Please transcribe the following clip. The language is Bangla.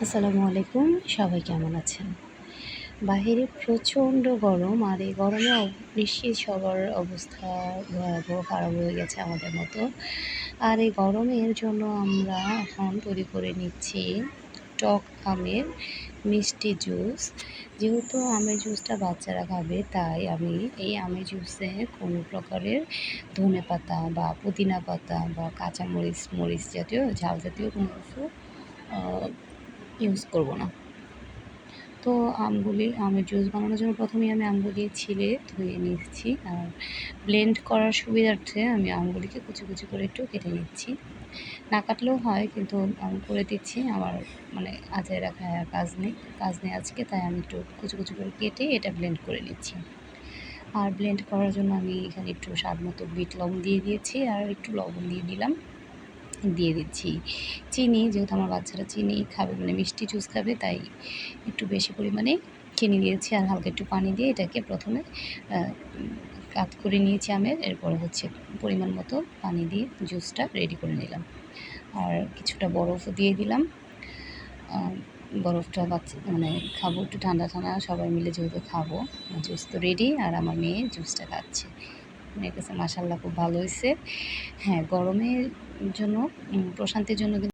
আসসালামু আলাইকুম। সবাই কেমন আছেন? বাহিরে প্রচণ্ড গরম, আর এই গরমে নিশ্চয়ই সবার অবস্থা ভয়াবহ খারাপ হয়ে গেছে আমাদের মতো। আর এই গরমের জন্য আমরা এখন তৈরি করে নিচ্ছি টক আমের মিষ্টি জুস। যেহেতু আমের জুসটা বাচ্চারা খাবে, তাই আমি এই আমের জুসে কোনো প্রকারের ধনেপাতা বা পুদিনা পাতা বা কাঁচামরিচ, মরিচ জাতীয় ঝাল জাতীয় কোনো কিছু ইউজ করব না। তো আমের জুস বানানোর জন্য প্রথমেই আমি আমগুলি ছিলে ধুয়ে নিচ্ছি, আর ব্লেন্ড করার সুবিধার্থে আমি আমগুলিকে কুচি কুচি করে একটু কেটে নিচ্ছি। না কাটলেও হয়, কিন্তু আমি করে দিচ্ছি, আমার মানে আজে রাখা কাজ নেই আজকে, তাই আমি একটু কুচি কুচি করে কেটে এটা ব্লেন্ড করে নিচ্ছি। আর ব্লেন্ড করার জন্য আমি এখানে একটু স্বাদ মতো বিট লবণ দিয়ে দিয়েছি, আর একটু লবণ দিয়ে দিচ্ছি চিনি। যেহেতু আমার বাচ্চারা চিনি খাবে, মানে মিষ্টি জুস খাবে, তাই একটু বেশি পরিমাণে চিনি দিয়েছি, আর হালকা একটু পানি দিয়ে এটাকে প্রথমে কাত করে নিয়েছি আমের। এরপরে পরিমাণ মতো পানি দিয়ে জুসটা রেডি করে নিলাম, আর কিছুটা বরফও দিয়ে দিলাম। বরফটা মানে খাবো একটু ঠান্ডা ঠান্ডা, সবাই মিলে যেহেতু খাবো। জুস তো রেডি, আর আমার মেয়ে জুসটা খাচ্ছে। মেয়ের কাছে মাশাআল্লাহ খুব ভালো হয়েছে। হ্যাঁ, গরমের জন্য প্রশান্তির জন্য